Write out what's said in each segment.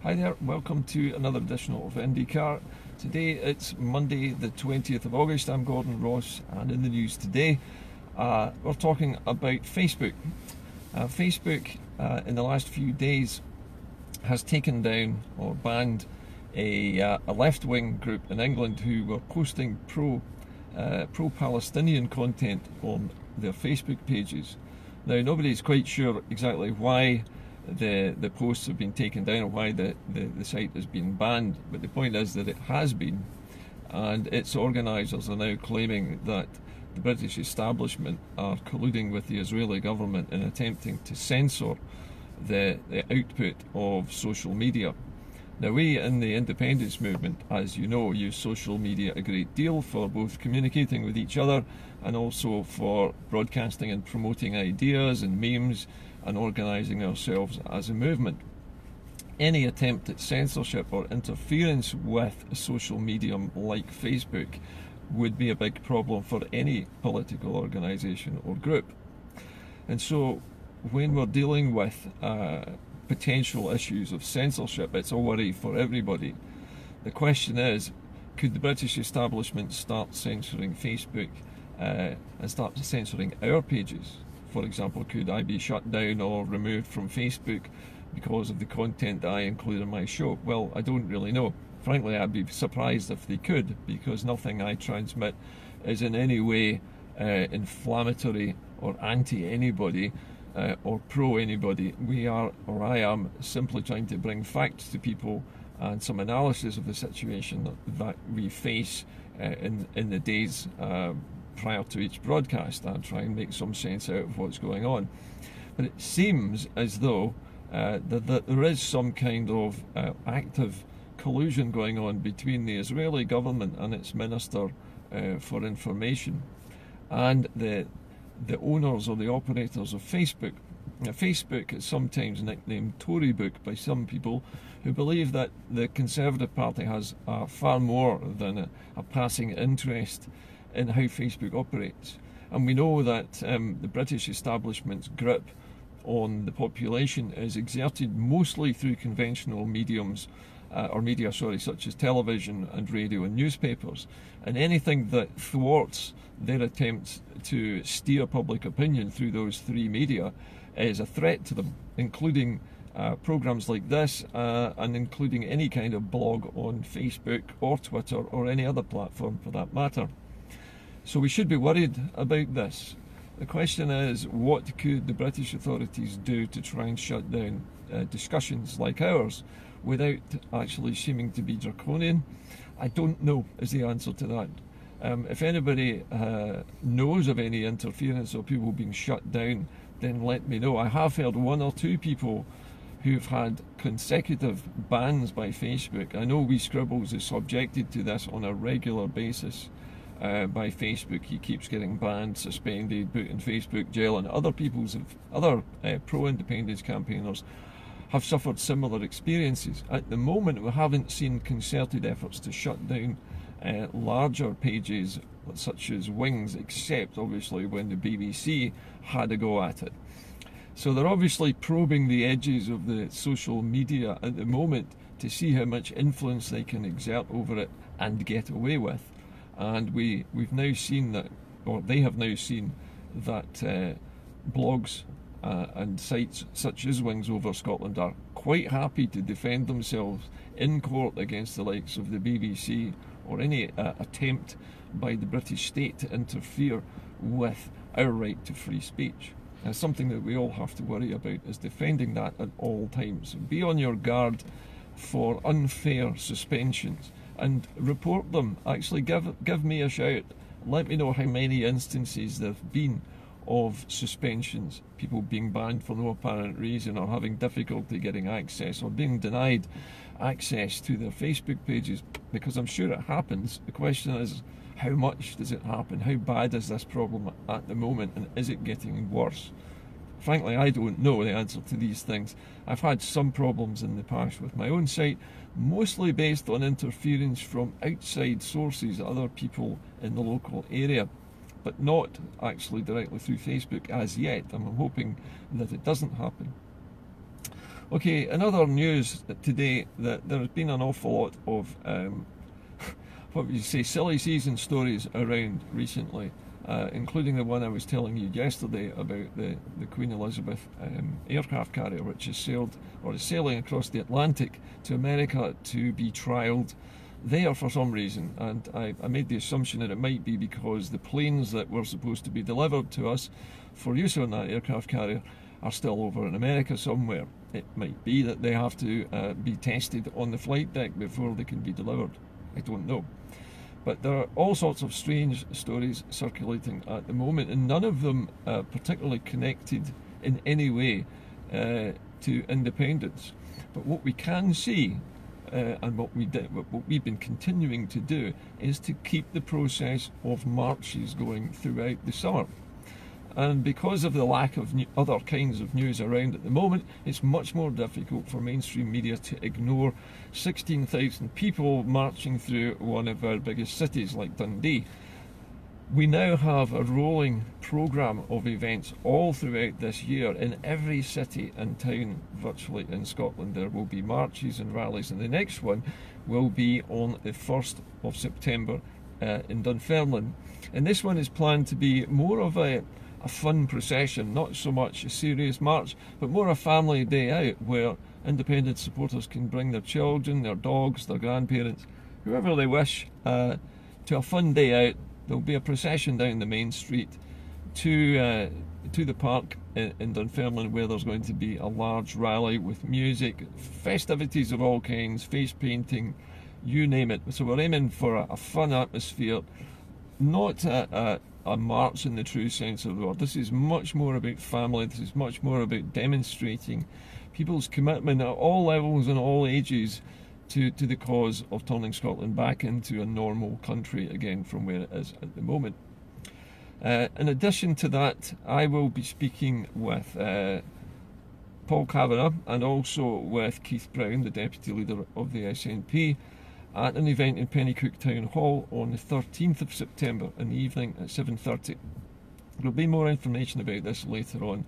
Hi there, welcome to another edition of Indycar. Today it's Monday the 20th of August. I'm Gordon Ross, and in the news today we're talking about Facebook. Facebook in the last few days has taken down or banned a left-wing group in England who were posting pro-Palestinian content on their Facebook pages. Now nobody's quite sure exactly why the posts have been taken down or why the site has been banned, but the point is that it has been, and its organisers are now claiming that the British establishment are colluding with the Israeli government in attempting to censor the output of social media. Now we in the independence movement, as you know, use social media a great deal for both communicating with each other and also for broadcasting and promoting ideas and memes and organising ourselves as a movement. Any attempt at censorship or interference with a social medium like Facebook would be a big problem for any political organisation or group. And so when we're dealing with potential issues of censorship, it's a worry for everybody. The question is, could the British establishment start censoring Facebook and start censoring our pages? For example, could I be shut down or removed from Facebook because of the content that I include in my show? Well, I don't really know. Frankly, I'd be surprised if they could, because nothing I transmit is in any way inflammatory or anti-anybody or pro-anybody. We are, or I am, simply trying to bring facts to people and some analysis of the situation that we face in the days prior to each broadcast, and try and make some sense out of what's going on. But it seems as though that there is some kind of active collusion going on between the Israeli government and its Minister for Information and the owners or the operators of Facebook. Now, Facebook is sometimes nicknamed Tory Book by some people who believe that the Conservative Party has far more than a passing interest in how Facebook operates. And we know that the British establishment's grip on the population is exerted mostly through conventional mediums such as television and radio and newspapers, and anything that thwarts their attempts to steer public opinion through those three media is a threat to them, including programs like this and including any kind of blog on Facebook or Twitter or any other platform for that matter. So we should be worried about this. The question is, what could the British authorities do to try and shut down discussions like ours without actually seeming to be draconian? I don't know is the answer to that. If anybody knows of any interference or people being shut down, then let me know. I have heard one or two people who've had consecutive bans by Facebook. I know Wee Scribbles is subjected to this on a regular basis by Facebook. He keeps getting banned, suspended, put in Facebook jail, and other pro-independence campaigners have suffered similar experiences. At the moment, we haven't seen concerted efforts to shut down larger pages such as Wings, except obviously when the BBC had a go at it. So they're obviously probing the edges of the social media at the moment to see how much influence they can exert over it and get away with. And we've now seen that, or they have now seen that blogs and sites such as Wings Over Scotland are quite happy to defend themselves in court against the likes of the BBC or any attempt by the British state to interfere with our right to free speech. And something that we all have to worry about is defending that at all times. Be on your guard for unfair suspensions and report them. Actually give me a shout. Let me know how many instances there have been of suspensions, people being banned for no apparent reason or having difficulty getting access or being denied access to their Facebook pages, because I'm sure it happens. The question is, how much does it happen? How bad is this problem at the moment, and is it getting worse? Frankly, I don't know the answer to these things. I've had some problems in the past with my own site, mostly based on interference from outside sources, other people in the local area, but not actually directly through Facebook as yet, and I'm hoping that it doesn't happen. Okay, in other news today, that there has been an awful lot of what would you say, silly season stories around recently, including the one I was telling you yesterday about the Queen Elizabeth aircraft carrier, which has sailed or is sailing across the Atlantic to America to be trialled there for some reason. And I made the assumption that it might be because the planes that were supposed to be delivered to us for use on that aircraft carrier are still over in America somewhere. It might be that they have to be tested on the flight deck before they can be delivered. I don't know. But there are all sorts of strange stories circulating at the moment, and none of them particularly connected in any way to independence. But what we can see, and what we've been continuing to do, is to keep the process of marches going throughout the summer. And because of the lack of other kinds of news around at the moment, it's much more difficult for mainstream media to ignore 16,000 people marching through one of our biggest cities like Dundee. We now have a rolling programme of events all throughout this year. In every city and town virtually in Scotland there will be marches and rallies, and the next one will be on the 1st of September in Dunfermline. And this one is planned to be more of a fun procession, not so much a serious march, but more a family day out where independent supporters can bring their children, their dogs, their grandparents, whoever they wish, to a fun day out. There'll be a procession down the main street to the park in Dunfermline, where there's going to be a large rally with music, festivities of all kinds, face painting, you name it. So we're aiming for a fun atmosphere, not a march in the true sense of the word. This is much more about family. This is much more about demonstrating people's commitment at all levels and all ages to the cause of turning Scotland back into a normal country again from where it is at the moment. In addition to that, I will be speaking with Paul Kavanagh and also with Keith Brown, the Deputy Leader of the SNP, at an event in Penicuik Town Hall on the 13th of September in the evening at 7:30. There will be more information about this later on,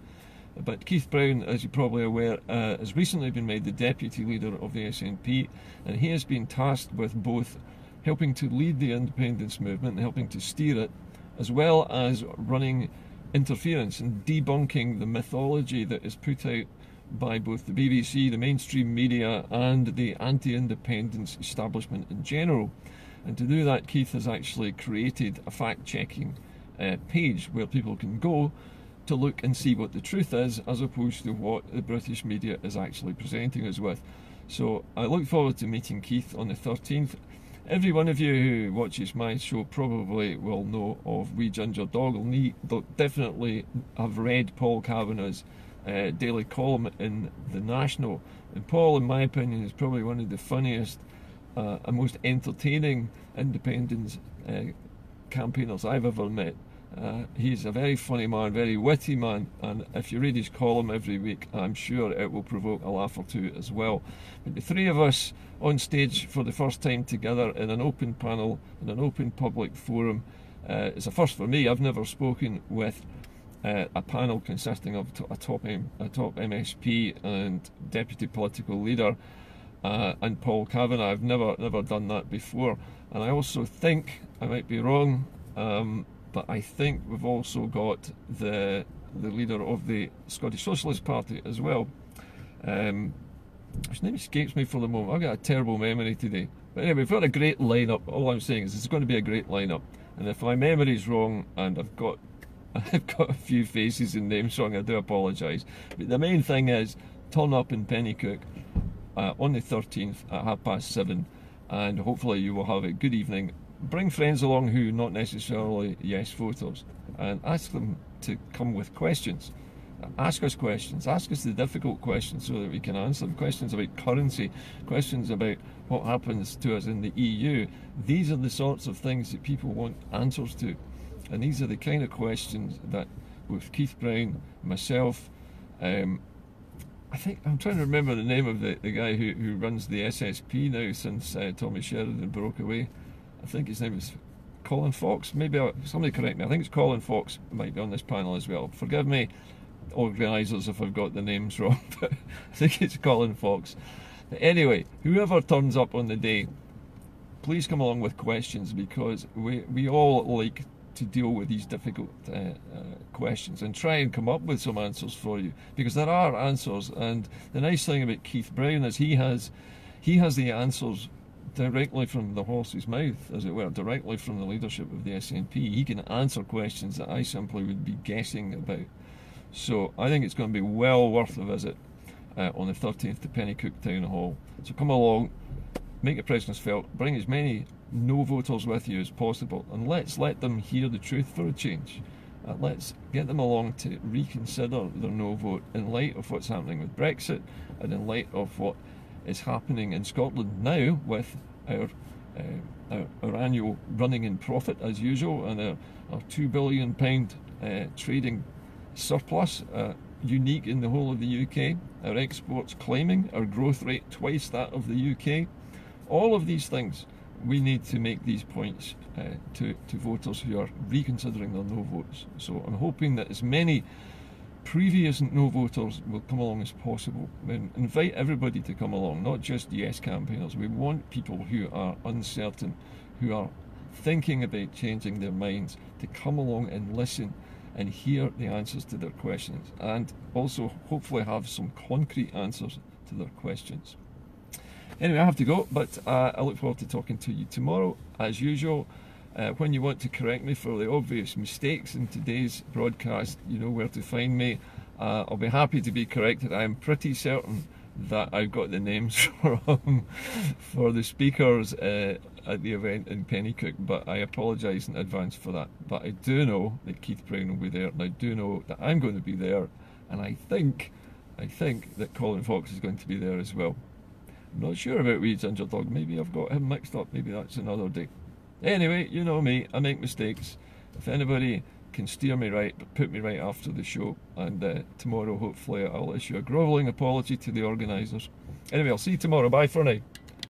but Keith Brown, as you're probably aware, has recently been made the Deputy Leader of the SNP, and he has been tasked with both helping to lead the independence movement and helping to steer it, as well as running interference and debunking the mythology that is put out by both the BBC, the mainstream media, and the anti-independence establishment in general. And to do that, Keith has actually created a fact-checking page where people can go to look and see what the truth is, as opposed to what the British media is actually presenting us with. So I look forward to meeting Keith on the 13th. Every one of you who watches my show probably will know of Wee Ginger Dog. Will definitely have read Paul Kavanagh's daily column in The National. And Paul, in my opinion, is probably one of the funniest and most entertaining independence campaigners I've ever met. He's a very funny man, very witty man, and if you read his column every week, I'm sure it will provoke a laugh or two as well. But the three of us on stage for the first time together in an open panel, in an open public forum, is a first for me. I've never spoken with a panel consisting of a top MSP and deputy political leader and Paul Kavanagh. I've never done that before, and I also think, I might be wrong, but I think we've also got the leader of the Scottish Socialist Party as well. His name escapes me for the moment. I've got a terrible memory today. But anyway, we've got a great lineup. All I'm saying is it's going to be a great lineup. And if my memory's wrong and I've got a few faces and names wrong, I do apologise. But the main thing is, turn up in Penicuik on the 13th at 7:30, and hopefully you will have a good evening. Bring friends along who are not necessarily yes voters, and ask them to come with questions. Ask us questions. Ask us the difficult questions so that we can answer them. Questions about currency, questions about what happens to us in the EU. These are the sorts of things that people want answers to. And these are the kind of questions that both Keith Brown, myself, I think, I'm trying to remember the name of the guy who runs the SSP now since Tommy Sheridan broke away. I think his name is Colin Fox. Maybe somebody correct me. I think it's Colin Fox might be on this panel as well. Forgive me. organisers if I've got the names wrong, but I think it's Colin Fox. But anyway, whoever turns up on the day, please come along with questions, because we all like to deal with these difficult questions and try and come up with some answers for you, because there are answers. And the nice thing about Keith Brown is he has the answers directly from the horse's mouth, as it were, directly from the leadership of the SNP. He can answer questions that I simply would be guessing about. So I think it's going to be well worth a visit on the 13th to Penicuik Town Hall. So come along, make your presence felt, bring as many no voters with you as possible, and let's let them hear the truth for a change. Let's get them along to reconsider their no vote in light of what's happening with Brexit, and in light of what is happening in Scotland now with our annual running in profit as usual, and our £2 billion trading surplus, unique in the whole of the UK, our exports climbing, our growth rate twice that of the UK. All of these things, we need to make these points to voters who are reconsidering their no votes. So I'm hoping that as many previous no voters will come along as possible. And invite everybody to come along, not just yes campaigners. We want people who are uncertain, who are thinking about changing their minds, to come along and listen and hear the answers to their questions, and also hopefully have some concrete answers to their questions. Anyway, I have to go, but I look forward to talking to you tomorrow as usual. When you want to correct me for the obvious mistakes in today's broadcast, you know where to find me. I'll be happy to be corrected. I'm pretty certain that I've got the names for the speakers at the event in Penicuik, but I apologise in advance for that. But I do know that Keith Brown will be there, and I do know that I'm going to be there, and I think that Colin Fox is going to be there as well. I'm not sure about wee Ginger Dog. Maybe I've got him mixed up. Maybe that's another day. Anyway, you know me, I make mistakes. If anybody can steer me right, but put me right after the show, and tomorrow hopefully I'll issue a grovelling apology to the organisers. Anyway, I'll see you tomorrow. Bye for now.